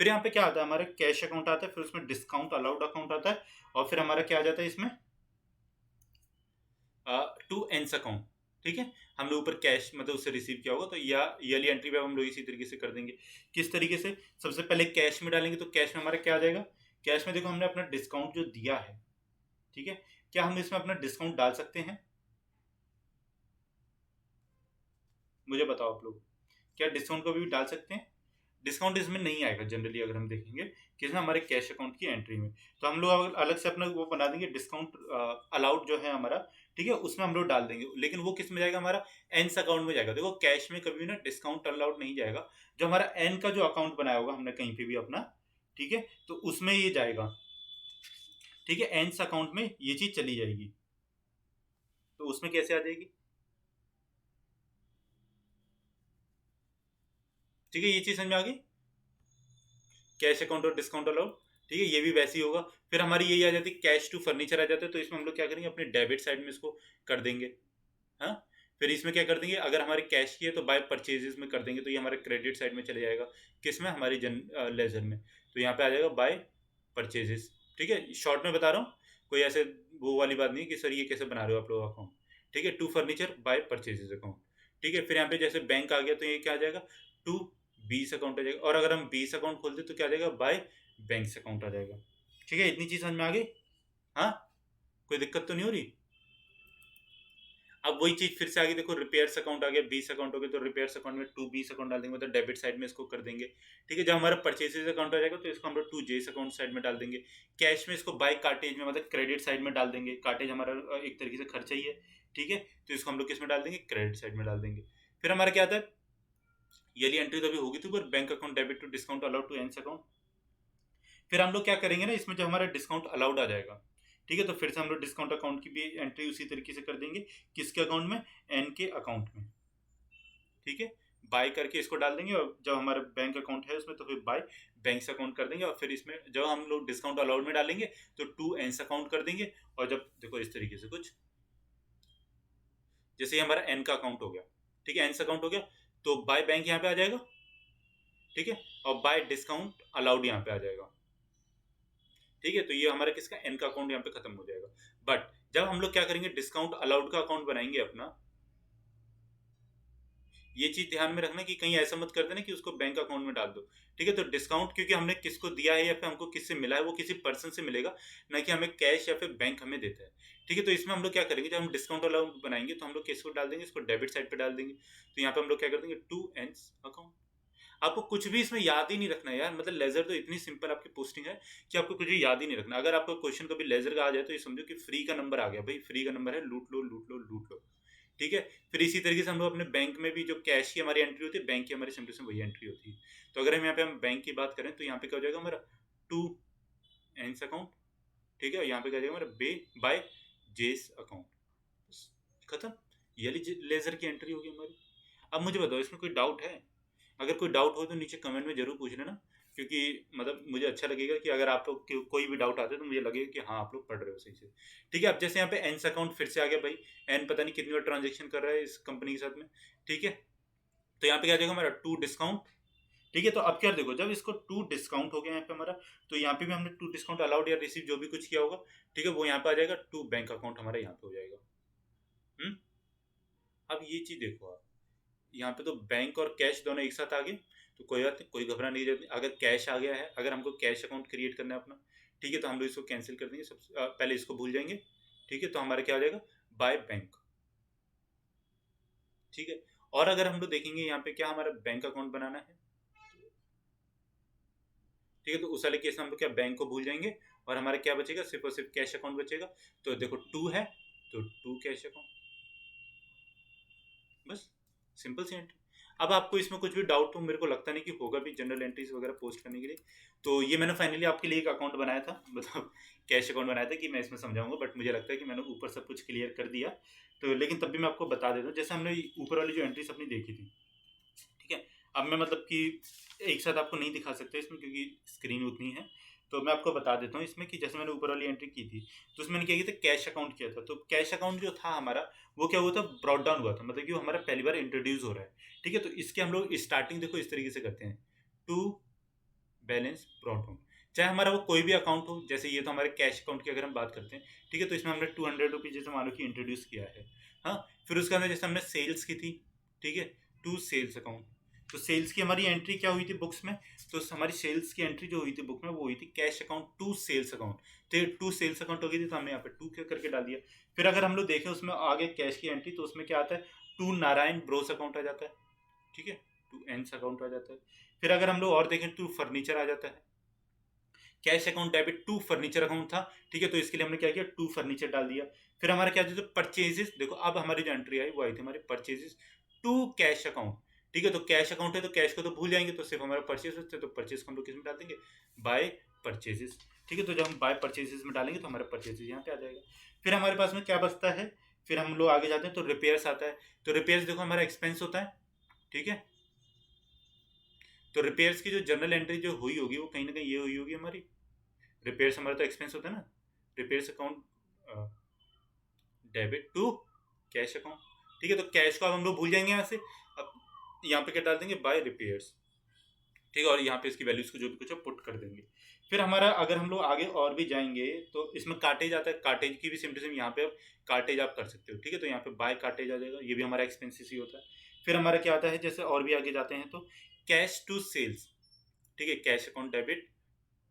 फिर यहाँ पे क्या आता है, हमारा कैश अकाउंट आता है, फिर उसमें डिस्काउंट अलाउड अकाउंट आता है, और फिर हमारा क्या आ जाता है इसमें, टू एंस अकाउंट, ठीक है। हम लोग ऊपर कैश मतलब उससे रिसीव किया होगा, तो या ये वाली एंट्री पे हम लोग इसी तरीके से कर देंगे। किस तरीके से, सबसे पहले कैश में डालेंगे, तो कैश में हमारा क्या आ जाएगा, कैश में देखो हमने अपना डिस्काउंट जो दिया है, ठीक है, क्या हम इसमें अपना डिस्काउंट डाल सकते हैं, मुझे बताओ आप लोग, क्या डिस्काउंट को भी डाल सकते हैं? डिस्काउंट इसमें नहीं आएगा जनरली, अगर हम देखेंगे कि इसमें हमारे कैश अकाउंट की एंट्री में, तो हम लोग अलग से अपना वो बना देंगे डिस्काउंट अलाउड जो है हमारा, ठीक है, उसमें हम लोग डाल देंगे, लेकिन वो किस में जाएगा, हमारा एंस अकाउंट में जाएगा। देखो कैश में कभी भी ना डिस्काउंट अलाउड नहीं जाएगा, जो हमारा एन का जो अकाउंट बनाया होगा हमने कहीं पे भी अपना, ठीक है, तो उसमें ये जाएगा, ठीक है, एंस अकाउंट में ये चीज चली जाएगी, तो उसमें कैसे आ जाएगी, ठीक है, ये चीज समझ में आ गई, कैश अकाउंट और डिस्काउंट अलाउड, ठीक है, ये भी वैसे ही होगा। फिर हमारी यही आ जाती है कैश टू फर्नीचर आ जाता है, तो इसमें हम लोग क्या करेंगे, अपने डेबिट साइड में इसको कर देंगे, हाँ। फिर इसमें क्या कर देंगे, अगर हमारे कैश की है तो बाय परचेजेस में कर देंगे, तो ये हमारे क्रेडिट साइड में चले जाएगा, किस में, हमारी लेजर में, तो यहाँ पे आ जाएगा बाय परचेजेस, ठीक है, शॉर्ट में बता रहा हूँ, कोई ऐसे वो वाली बात नहीं कि सर ये कैसे बना रहे हो आप लोग अकाउंट, ठीक है, to furniture by purchases account, ठीक है। फिर यहाँ पे जैसे बैंक आ गया तो ये क्या आ जाएगा, टू बीस अकाउंट आ जाएगा, और अगर हम बीस अकाउंट खोलते तो क्या आ जाएगा, बाय बैंक अकाउंट आ जाएगा, ठीक है, इतनी चीज समझ में आ गई, हाँ, कोई दिक्कत तो नहीं हो रही? अब वही चीज फिर से आगे देखो, रिपेयर्स अकाउंट आ गया, बीस अकाउंट हो गया, तो रिपेयर्स अकाउंट में टू बीस अकाउंट डाल देंगे, मतलब डेबिट साइड में इसको कर देंगे, ठीक है। जब हमारा परचेसेज अकाउंट आ जाएगा तो इसको हम लोग टू जेस अकाउंट साइड में डाल देंगे। कैश में इसको बाय कार्टेज में मतलब क्रेडिट साइड में डाल देंगे, कार्टेज हमारा एक तरीके से खर्चा ही है, ठीक है, तो इसको हम लोग किस में डाल देंगे, क्रेडिट साइड में डाल देंगे। फिर हमारा क्या आता है, ये एंट्री तो अभी होगी थी, पर bank account debit to discount allowed to Ann's account. फिर हम लोग क्या करेंगे ना, इसमें जो हमारा डिस्काउंट अलाउड आ जाएगा, ठीक है, तो फिर से हम लोग डिस्काउंट अकाउंट की भी एंट्री उसी तरीके से कर देंगे, किसके अकाउंट में, एन के अकाउंट में, ठीक है, बाय करके इसको डाल देंगे, और जब हमारा बैंक अकाउंट है उसमें तो फिर बाय बैंक अकाउंट कर देंगे, और फिर इसमें जब हम लोग डिस्काउंट अलाउड में डालेंगे तो टू एंस अकाउंट कर देंगे, और जब देखो इस तरीके से कुछ, जैसे ये हमारा एन का अकाउंट हो गया, ठीक है, एन से अकाउंट हो गया, तो बाय बैंक यहाँ पे आ जाएगा, ठीक है, और बाय डिस्काउंट अलाउड यहाँ पे आ जाएगा, ठीक है। तो ये हमारा किसका, एन का अकाउंट यहाँ पे खत्म हो जाएगा। बट जब हम लोग क्या करेंगे, डिस्काउंट अलाउड का अकाउंट बनाएंगे अपना, ये चीज ध्यान में रखना कि कहीं ऐसा मत कर देना कि उसको बैंक अकाउंट में डाल दो, ठीक है। तो डिस्काउंट क्योंकि हमने किसको दिया है या फिर हमको किससे मिला है, वो किसी पर्सन से मिलेगा, ना कि हमें कैश या फिर बैंक हमें देता है, ठीक है। तो इसमें हम लोग क्या करेंगे, जब हम डिस्काउंट अलाउंट बनाएंगे तो हम लोग किसको डाल देंगे, इसको डेबिट साइड पे डाल देंगे। तो यहाँ पे हम लोग क्या कर देंगे, टू एंड्स अकाउंट। आपको कुछ भी इसमें याद ही नहीं रखना है यार, मतलब लेजर तो इतनी सिंपल आपकी पोस्टिंग है कि आपको कुछ भी याद ही नहीं रखना। अगर आपका क्वेश्चन कभी लेजर का आ जाए तो ये समझो कि फ्री का नंबर आ गया, भाई फ्री का नंबर है, लूट लो लूट लो लूट लो, ठीक है। फिर इसी तरीके से हम लोग अपने बैंक में भी जो कैश की हमारी एंट्री होती है, बैंक की हमारी सिंपल से वही एंट्री होती है। तो अगर हम यहाँ पे हम बैंक की बात करें तो यहाँ पे क्या हो जाएगा हमारा, टू एंड्स अकाउंट, ठीक है। यहाँ पे क्या हो जाएगा हमारा, बे बाय जेस अकाउंट, खत्म। ये लेजर की एंट्री होगी हमारी। अब मुझे बताओ इसमें कोई डाउट है? अगर कोई डाउट हो तो नीचे कमेंट में जरूर पूछ लेना, क्योंकि मतलब मुझे अच्छा लगेगा कि अगर आप लोग कोई भी डाउट आता है तो मुझे लगेगा कि हाँ आप लोग पढ़ रहे हो सही से, ठीक है। अब जैसे यहाँ पे एन अकाउंट फिर से आ गया भाई, एन पता नहीं कितनी बार ट्रांजेक्शन कर रहा है इस कंपनी के साथ में, ठीक है। तो यहाँ पे क्या जाएगा हमारा, टू डिस्काउंट, ठीक है। तो अब क्या देखो, जब इसको टू डिस्काउंट हो गया यहाँ पे हमारा, तो यहाँ पे भी हमने टू डिस्काउंट अलाउड या रिसीव जो भी कुछ किया होगा, ठीक है, वो यहाँ पे आ जाएगा, टू बैंक अकाउंट हमारा यहाँ पे हो जाएगा। अब ये चीज देखो आप, यहाँ पे तो बैंक और कैश दोनों एक साथ आ गए, तो कोई बात नहीं, कोई घबराने की जरूरत नहीं। अगर कैश आ गया है, अगर हमको कैश अकाउंट क्रिएट करना है अपना, ठीक है, तो हम लोग इसको कैंसिल कर देंगे, सबसे पहले इसको भूल जाएंगे, ठीक है। तो हमारा क्या हो जाएगा, बाय बैंक, ठीक है। और अगर हम लोग देखेंगे यहाँ पे क्या हमारा बैंक अकाउंट बनाना है, ठीक है, तो उस वाले केस में हम लोग क्या बैंक को भूल जाएंगे और हमारा क्या बचेगा, सिर्फ और सिर्फ कैश अकाउंट बचेगा। तो देखो टू है तो टू कैश अकाउंट, बस सिंपल सी एंट्री। अब आपको इसमें कुछ भी डाउट हो, मेरे को लगता नहीं कि होगा भी जनरल एंट्रीज वगैरह पोस्ट करने के लिए, तो ये मैंने फाइनली आपके लिए एक अकाउंट बनाया था, मतलब कैश अकाउंट बनाया था कि मैं इसमें समझाऊंगा, बट मुझे लगता है कि मैंने ऊपर सब कुछ क्लियर कर दिया। तो लेकिन तब भी मैं आपको बता देता हूँ, जैसे हमने ऊपर वाली जो एंट्रीज अपनी देखी थी, ठीक है। अब मैं मतलब कि एक साथ आपको नहीं दिखा सकते इसमें क्योंकि स्क्रीन उतनी है, तो मैं आपको बता देता हूँ इसमें कि जैसे मैंने ऊपर वाली एंट्री की थी, तो उसमें मैंने क्या किया था, कैश अकाउंट किया था। तो कैश अकाउंट जो था हमारा, वो क्या हुआ था, ब्रॉड डाउन हुआ था, मतलब कि वो हमारा पहली बार इंट्रोड्यूस हो रहा है, ठीक है। तो इसके हम लोग स्टार्टिंग देखो इस तरीके से करते हैं, टू बैलेंस ब्रॉड डाउन, चाहे हमारा वो कोई भी अकाउंट हो, जैसे ये तो हमारे कैश अकाउंट की अगर हम बात करते हैं, ठीक है। तो इसमें हमने 200 रुपीज जैसे मान लो कि इंट्रोड्यूस किया है, हाँ। फिर उसके अंदर जैसे हमने सेल्स की थी, ठीक है, टू सेल्स अकाउंट। तो सेल्स की हमारी एंट्री क्या हुई थी बुक्स में, तो हमारी सेल्स की एंट्री जो हुई थी बुक में वो हुई थी cash account to sales account. तो ये टू सेल्स अकाउंट हो गई थी, तो हमने यहाँ पे टू करके डाल दिया। फिर अगर हम लोग देखें उसमें आगे कैश की एंट्री, तो उसमें क्या आता है, टू नारायण ब्रोस अकाउंट आ जाता है, ठीक है, टू एंस अकाउंट आ जाता है। फिर अगर हम लोग और देखें, टू फर्नीचर आ जाता है, cash account debit to furniture account था, ठीक है। तो इसके लिए हमने क्या किया, टू फर्नीचर डाल दिया। फिर हमारा क्या जो परचेजेस, देखो अब हमारी जो एंट्री आई वो आई थी हमारी परचेजेस टू कैश अकाउंट, ठीक है। तो कैश अकाउंट है तो कैश को तो भूल जाएंगे, तो सिर्फ हमारा परचेज होते हैं, तो परचेज को हम लोग किस में डाल देंगे, बाय परचेजेस, ठीक है। तो जब हम बाय परचेजेस में डालेंगे तो हमारा परचेजेस यहाँ पे आ जाएगा। फिर हमारे पास में क्या बचता है, फिर हम लोग आगे जाते हैं तो रिपेयर्स आता है। तो रिपेयर्स देखो हमारा एक्सपेंस होता है, ठीक है। तो रिपेयर्स की जो जनरल एंट्री जो हुई होगी वो कहीं ना कहीं ये हुई होगी हमारी, रिपेयर्स हमारा तो एक्सपेंस होता है ना, repairs account debit to cash account, ठीक है। तो कैश को अब हम लोग भूल जाएंगे यहाँ से, अब यहाँ पे क्या डाल देंगे, बाय रिपेयर्स, ठीक है। और यहाँ पे इसकी वैल्यूज को जो भी कुछ है पुट कर देंगे। फिर हमारा अगर हम लोग आगे और भी जाएंगे तो इसमें कार्टेज आता है, कार्टेज की भी सेम टू सेम यहाँ पे कार्टेज आप कर सकते हो, ठीक है। तो यहाँ पे बाय कार्टेज आ जाएगा, ये भी हमारा एक्सपेंसिस ही होता है। फिर हमारा क्या आता है, जैसे और भी आगे जाते हैं तो कैश टू सेल्स, ठीक है, cash account debit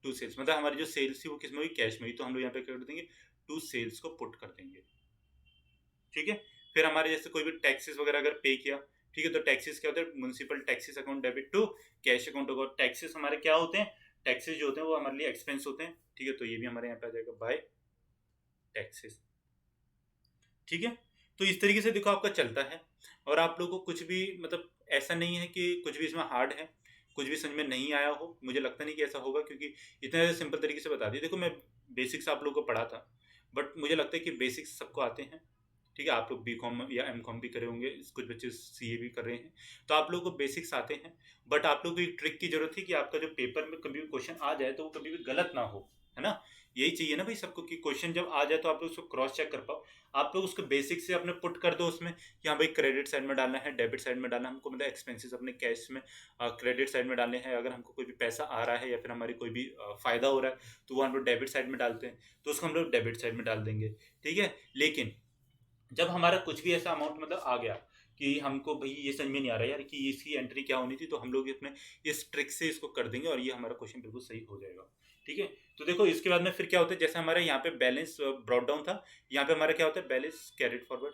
to sales, मतलब हमारी जो सेल्स थी वो किस में हुई, कैश में हुई, तो हम लोग यहाँ पे कर देंगे टू सेल्स को पुट कर देंगे, ठीक है। फिर हमारे जैसे कोई भी टैक्सेस वगैरह अगर पे किया, ठीक है, तो टैक्सेस क्या होता है, municipal taxes account debit to cash account होगा। टैक्सेस हमारे क्या होते हैं, टैक्सेस जो होते हैं वो हमारे लिए एक्सपेंस होते हैं, ठीक है। तो ये भी हमारे यहाँ पे आ जाएगा बाय टैक्सेस, ठीक है। तो इस तरीके से देखो आपका चलता है, और आप लोगों को कुछ भी मतलब ऐसा नहीं है कि कुछ भी इसमें हार्ड है, कुछ भी समझ में नहीं आया हो, मुझे लगता नहीं कि ऐसा होगा, क्योंकि इतने सिंपल तरीके से बता दिए। देखो मैं बेसिक्स आप लोगों को पढ़ा था, बट मुझे लगता है कि बेसिक्स सबको आते हैं, ठीक है। आप लोग बी कॉम या एम कॉम भी करे होंगे, कुछ बच्चे सी ए भी कर रहे हैं, तो आप लोगों को बेसिक्स आते हैं। बट आप लोगों को एक ट्रिक की जरूरत है कि आपका जो पेपर में कभी भी क्वेश्चन आ जाए तो वो कभी भी गलत ना हो, है ना? यही चाहिए ना भाई सबको कि क्वेश्चन जब आ जाए तो आप लोग उसको क्रॉस चेक कर पाओ। आप लोग उसको बेसिक से अपने पुट कर दो उसमें कि हाँ भाई क्रेडिट साइड में डालना है, डेबिट साइड में डालना है हमको, मतलब एक्सपेंसेस अपने कैश में क्रेडिट साइड में डालने हैं। अगर हमको कोई भी पैसा आ रहा है या फिर हमारी कोई भी फ़ायदा हो रहा है तो वो हम लोग डेबिट साइड में डालते हैं, तो उसको हम लोग डेबिट साइड में डाल देंगे, ठीक है? लेकिन जब हमारा कुछ भी ऐसा अमाउंट मतलब आ गया कि हमको भाई ये समझ में नहीं आ रहा यार कि इसकी एंट्री क्या होनी थी, तो हम लोग अपने इस ट्रिक से इसको कर देंगे और ये हमारा क्वेश्चन बिल्कुल सही हो जाएगा, ठीक है? तो देखो इसके बाद में फिर क्या होता है, जैसे हमारे यहाँ पे बैलेंस ब्रॉट डाउन था, यहाँ पे हमारा क्या होता है बैलेंस कैरिड फॉरवर्ड,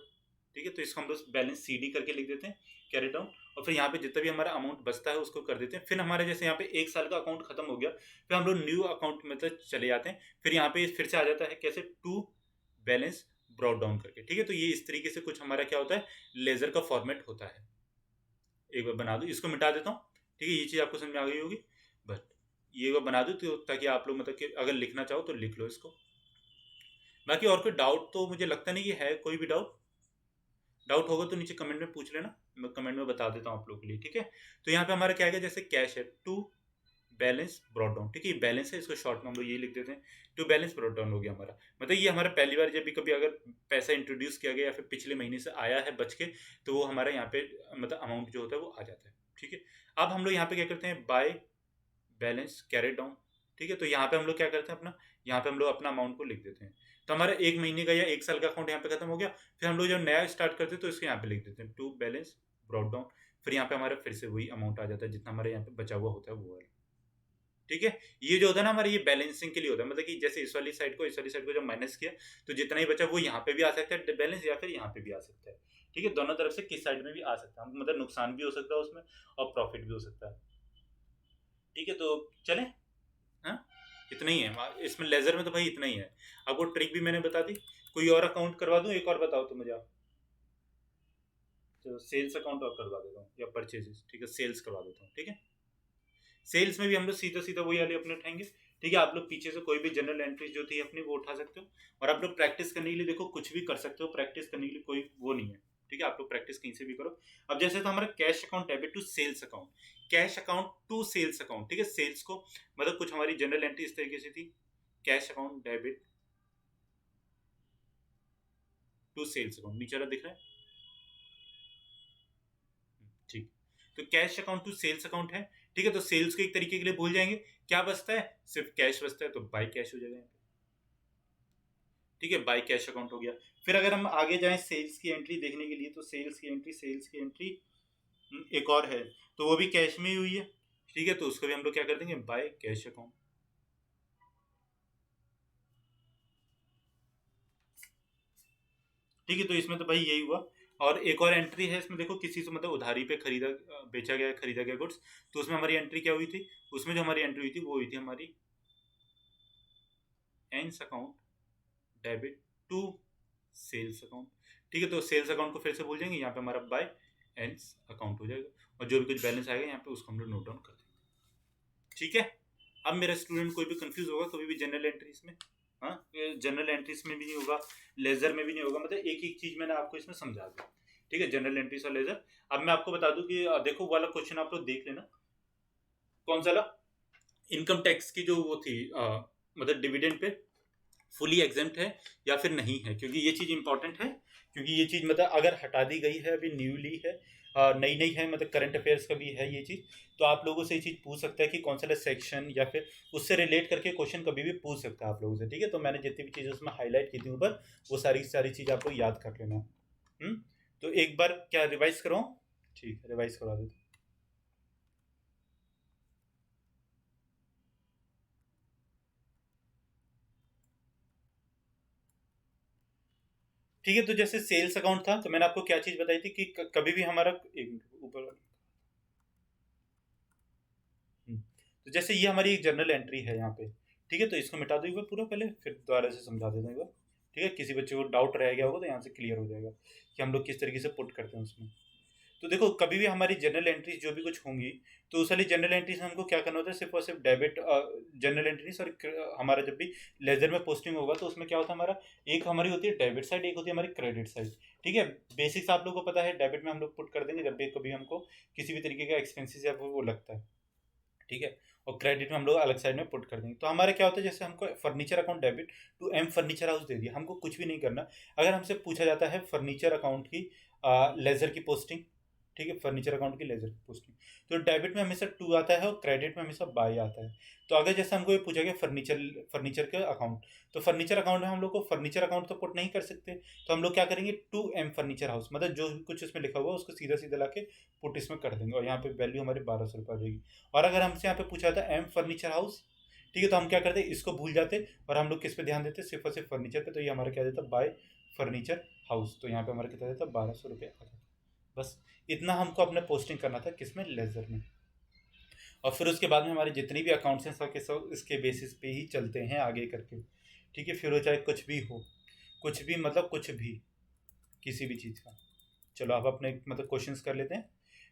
ठीक है? तो इसको हम लोग बैलेंस CD करके लिख देते हैं, कैरी डाउन। और फिर यहाँ पे जितना भी हमारा अमाउंट बचता है उसको कर देते हैं। फिर हमारे जैसे यहाँ पे 1 साल का अकाउंट खत्म हो गया, फिर हम लोग न्यू अकाउंट मतलब चले जाते हैं। फिर यहाँ पे फिर से आ जाता है कैसे, टू बैलेंस ब्रॉट डाउन करके, ठीक है? तो ये इस तरीके से कुछ हमारा क्या होता है, लेजर का फॉर्मेट होता है। एक बार बना दो, इसको मिटा देता हूँ, ठीक है? ये चीज़ आपको समझ में आ गई होगी, बट ये बार बना दो तो ताकि आप लोग मतलब कि अगर लिखना चाहो तो लिख लो इसको। बाकी और कोई डाउट तो मुझे लगता नहीं कि है, कोई भी डाउट डाउट होगा तो नीचे कमेंट में पूछ लेना, मैं कमेंट में बता देता हूँ आप लोगों के लिए, ठीक है? तो यहाँ पे हमारा क्या है, जैसे कैश है टू बैलेंस ब्रॉट डाउन, ठीक है? ये बैलेंस है, इसको शॉर्ट में हम लोग ये लिख देते हैं, टू बैलेंस ब्रॉट डाउन हो गया हमारा। मतलब ये हमारा पहली बार जब भी कभी अगर पैसा इंट्रोड्यूस किया गया या फिर पिछले महीने से आया है बच के, तो वो हमारा यहाँ पे मतलब अमाउंट जो होता है वो आ जाता है, ठीक है? अब हम लोग यहाँ पे क्या करते हैं, बाय बैलेंस कैरेट डाउन, ठीक है? तो यहाँ पे हम लोग क्या करते हैं, अपना यहाँ पे हम लोग अपना अमाउंट को लिख देते हैं। तो हमारा 1 महीने का या 1 साल का अकाउंट यहाँ पे खत्म हो गया। फिर हम लोग जब नया स्टार्ट करते हैं तो इसको यहाँ पे लिख देते हैं, टू बैलेंस ब्रॉट डाउन। फिर यहाँ पे हमारा फिर से वही अमाउंट आ जाता है जितना हमारे यहाँ पे बचा हुआ होता है वो वाला, ठीक है? ये जो होता है ना हमारे, ये बैलेंसिंग के लिए होता है, मतलब कि जैसे इस वाली साइड को इस वाली साइड को जब माइनस किया तो जितना ही बचा वो यहाँ पे भी आ सकता है बैलेंस, या फिर यहाँ पे भी आ सकता है, ठीक है? दोनों तरफ से किस साइड में भी आ सकता है, मतलब नुकसान भी हो सकता है उसमें और प्रॉफिट भी हो सकता है, ठीक है? तो चले, हाँ, इतना ही है इसमें, लेजर में तो भाई इतना ही है। आपको ट्रिक भी मैंने बता दी। कोई और अकाउंट करवा दूं, एक और बताओ तो मुझे आप। तो सेल्स अकाउंट और करवा देता हूँ या परचेजेस, ठीक है? सेल्स करवा देता हूँ, ठीक है? सेल्स में भी हम लोग सीधा सीधा वही वाले अपने उठाएंगे, ठीक है? आप लोग पीछे से कोई भी जनरल एंट्रीज जो थी अपनी वो उठा सकते हो, और आप लोग प्रैक्टिस करने के लिए देखो कुछ भी कर सकते हो, प्रैक्टिस करने के लिए कोई वो नहीं है, ठीक है? आप लोग प्रैक्टिस कहीं से भी करो। अब जैसे तो हमारा cash account debit to sales account, cash account to sales account, ठीक है? सेल्स को मतलब कुछ हमारी जनरल एंट्री इस तरीके से थी, cash account debit to sales account, नीचे वाला दिख रहा है, ठीक? तो cash account to sales account है, ठीक है? तो सेल्स को एक तरीके के लिए भूल जाएंगे, क्या बचता है, सिर्फ कैश बचता है, तो बाय कैश हो जाएगा यहाँ पे, ठीक है? बाय कैश अकाउंट हो गया। फिर अगर हम आगे जाएं सेल्स की एंट्री देखने के लिए, तो सेल्स की एंट्री एक और है, तो वो भी कैश में ही हुई है, ठीक है? तो उसको भी हम लोग क्या कर देंगे, बाय कैश अकाउंट, ठीक है? तो इसमें तो भाई यही हुआ। और एक और एंट्री है इसमें, देखो किसी से मतलब उधारी पे खरीदा बेचा गया खरीदा गया गुड्स, तो उसमें हमारी एंट्री क्या हुई थी, उसमें जो हमारी एंट्री हुई थी वो हुई थी हमारी Ann's account debit to sales account, ठीक है? तो सेल्स अकाउंट को फिर से भूल जाएंगे, यहाँ पे हमारा बाय एंस अकाउंट हो जाएगा, और जो भी कुछ बैलेंस आएगा यहाँ पे उसको हम लोग नोट डाउन कर देंगे, ठीक है? अब मेरा स्टूडेंट कोई भी कंफ्यूज होगा कभी भी जनरल एंट्रीज में, हाँ, जनरल एंट्रीज में भी नहीं होगा, लेजर में भी नहीं होगा, मतलब एक एक चीज मैंने आपको इसमें समझा दी, ठीक है? जनरल एंट्रीज और लेजर। अब मैं आपको बता दूं कि देखो वाला क्वेश्चन आप लोग देख लेना, कौन सा वाला, इनकम टैक्स की जो वो थी मतलब डिविडेंड पे फुली एग्जेम्प्ट है या फिर नहीं है, क्योंकि ये चीज़ इंपॉर्टेंट है, क्योंकि ये चीज़ मतलब अगर हटा दी गई है, अभी न्यूली है, नई नई है, मतलब करंट अफेयर्स का भी है ये चीज़, तो आप लोगों से ये चीज़ पूछ सकता है कि कौन सा सेक्शन या फिर उससे रिलेट करके क्वेश्चन कभी भी पूछ सकता है आप लोगों से, ठीक है? तो मैंने जितनी भी चीज़ें उसमें हाईलाइट की थी ऊपर, वो सारी सारी चीज़ आप लोग याद कर लेना। तो एक बार क्या रिवाइज करो, ठीक है? रिवाइज करवा देते, ठीक है? तो जैसे सेल्स अकाउंट था, तो मैंने आपको क्या चीज़ बताई थी कि कभी भी हमारा एक मिनट ऊपर, तो जैसे ये हमारी एक जर्नल एंट्री है यहाँ पे, ठीक है? तो इसको मिटा दो एक बार पूरा पहले, फिर दोबारा से समझा देता हूँ एक बार, ठीक है? किसी बच्चे को डाउट रह गया होगा तो यहाँ से क्लियर हो जाएगा कि हम लोग किस तरीके से पुट करते हैं उसमें। तो देखो कभी भी हमारी जनरल एंट्रीज जो भी कुछ होंगी, तो उस वाली जनरल एंट्रीज हमको क्या करना होता है, सिर्फ और सिर्फ डेबिट जनरल एंट्री, सॉरी, हमारा जब भी लेजर में पोस्टिंग होगा तो उसमें क्या होता है हमारा, एक हमारी होती है डेबिट साइड, एक होती है हमारी क्रेडिट साइड, ठीक है? बेसिक्स आप लोगों को पता है, डेबिट में हम लोग पुट कर देंगे जब भी कभी हमको किसी भी तरीके का एक्सपेंसिस या वो लगता है, ठीक है। और क्रेडिट में हम लोग अलग साइड में पुट कर देंगे। तो हमारे क्या होता है, जैसे हमको furniture account debit to M furniture house दे दिया, हमको कुछ भी नहीं करना। अगर हमसे पूछा जाता है फर्नीचर अकाउंट की लेजर की पोस्टिंग, ठीक है, फर्नीचर अकाउंट की लेजर की पोस्टिंग, तो डेबिट में हमेशा टू आता है और क्रेडिट में हमेशा बाई आता है। तो अगर जैसे हमको ये पूछा गया फर्नीचर फर्नीचर के अकाउंट, तो फर्नीचर अकाउंट में हम लोग को फर्नीचर अकाउंट तो पुट नहीं कर सकते, तो हम लोग क्या करेंगे, टू एम फर्नीचर हाउस, मतलब जो भी कुछ उसमें लिखा हुआ है उसको सीधा सीधा ला के पुट इसमें कर देंगे, और यहाँ पे वैल्यू हमारी 1200 रुपये आ जाएगी। और अगर हमसे यहाँ पे पूछा था एम फर्नीचर हाउस, ठीक है, तो हम क्या करते, इसको भूल जाते और हम लोग किस पे ध्यान देते, सिर्फ और सिर्फ फर्नीचर पे। तो ये हमारा क्या देता, बाय फर्नीचर हाउस, तो यहाँ पे हमारा कितना देता, 1200 रुपये आ जाता। बस इतना हमको अपने पोस्टिंग करना था, किसमें, लेजर में। और फिर उसके बाद में हमारे जितने भी अकाउंट्स हैं सब के सब इसके बेसिस पे ही चलते हैं आगे करके, ठीक है। फिर वो चाहे कुछ भी हो, कुछ भी मतलब कुछ भी, किसी भी चीज़ का। चलो आप अपने मतलब क्वेश्चंस कर लेते हैं।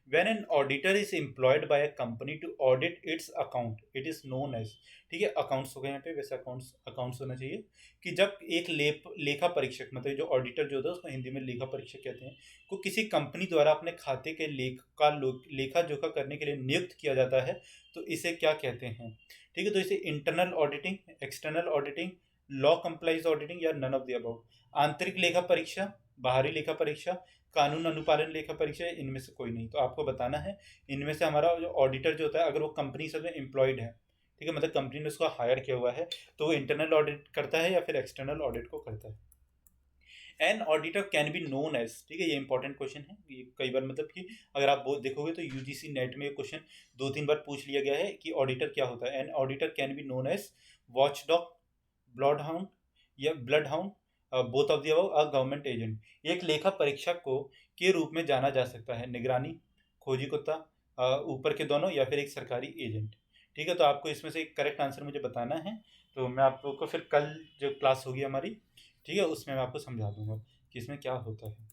When an auditor is employed by a company to audit its account, it is known as, ठीक है, अकाउंट्स हो गए यहाँ पे, वैसे अकाउंट्स अकाउंट्स होना चाहिए, कि जब एक लेखा परीक्षक, मतलब जो ऑडिटर जो होता है उसको हिंदी में लेखा परीक्षक कहते हैं, को किसी कंपनी द्वारा अपने खाते के लेखा जोखा करने के लिए नियुक्त किया जाता है, तो इसे क्या कहते हैं, ठीक है। तो इसे internal auditing, external auditing, law complies auditing, या नन ऑफ द अबव। आंतरिक लेखा परीक्षा, बाहरी लेखा परीक्षा, कानून अनुपालन लेखा परीक्षा, इनमें से कोई नहीं। तो आपको बताना है इनमें से हमारा जो ऑडिटर जो होता है, अगर वो कंपनी से एम्प्लॉयड है, ठीक है, मतलब कंपनी ने उसको हायर किया हुआ है, तो वो इंटरनल ऑडिट करता है या फिर एक्सटर्नल ऑडिट को करता है। An auditor can be known as, ठीक है, ये इंपॉर्टेंट क्वेश्चन है, ये कई बार मतलब कि अगर आप देखोगे तो यूजीसी नेट में ये क्वेश्चन 2-3 बार पूछ लिया गया है कि ऑडिटर क्या होता है। An auditor can be known as watchdog, bloodhound या bloodhound, both of the above, a government agent. एक लेखा परीक्षक को के रूप में जाना जा सकता है निगरानी, खोजी कुत्ता, ऊपर के दोनों, या फिर एक सरकारी एजेंट, ठीक है। तो आपको इसमें से एक करेक्ट आंसर मुझे बताना है। तो मैं आप लोग को फिर कल जो क्लास होगी हमारी, ठीक है, उसमें मैं आपको समझा दूंगा कि इसमें क्या होता है।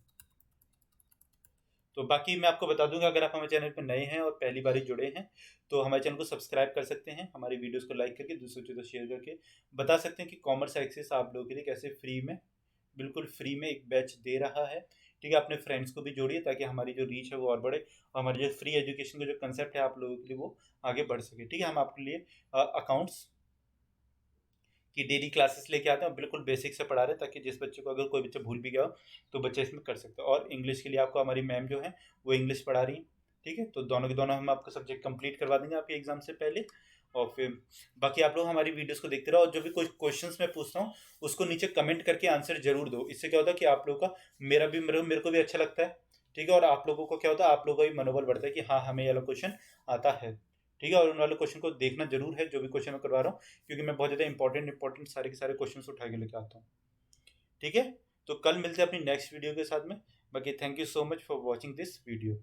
तो बाकी मैं आपको बता दूंगा, अगर आप हमारे चैनल पर नए हैं और पहली बार ही जुड़े हैं, तो हमारे चैनल को सब्सक्राइब कर सकते हैं, हमारी वीडियोस को लाइक करके दूसरों को शेयर करके बता सकते हैं कि कॉमर्स एक्सेस आप लोगों के लिए कैसे फ्री में, बिल्कुल फ्री में एक बैच दे रहा है, ठीक है। अपने फ्रेंड्स को भी जोड़िए ताकि हमारी जो रीच है वो और बढ़े, और हमारी जो फ्री एजुकेशन का जो कंसेप्ट है आप लोगों के लिए वो आगे बढ़ सके, ठीक है। हम आपके लिए अकाउंट्स की डेली क्लासेस लेके आते हैं, बिल्कुल बेसिक से पढ़ा रहे हैं, ताकि जिस बच्चे को, अगर कोई बच्चा भूल भी गया हो तो बच्चा इसमें कर सकता है। और इंग्लिश के लिए आपको हमारी मैम जो है वो इंग्लिश पढ़ा रही है, ठीक है। तो दोनों के दोनों हम आपका सब्जेक्ट कंप्लीट करवा देंगे आपके एग्जाम से पहले। और फिर बाकी आप लोग हमारी वीडियोस को देखते रहो, और जो भी कोई क्वेश्चंस मैं पूछता हूँ उसको नीचे कमेंट करके आंसर जरूर दो। इससे क्या होता है कि आप लोगों का, मेरे को भी अच्छा लगता है, ठीक है। और आप लोगों को क्या होता है, आप लोगों का भी मनोबल बढ़ता है कि हाँ हमें ये वाला क्वेश्चन आता है, ठीक है। और उन वाले क्वेश्चन को देखना जरूर है, जो भी क्वेश्चन मैं करवा रहा हूँ, क्योंकि मैं बहुत ज़्यादा इंपॉर्टेंट सारे के सारे क्वेश्चन उठा के लेके आता हूँ, ठीक है। तो कल मिलते हैं अपनी नेक्स्ट वीडियो के साथ में। बाकी thank you so much for watching this video.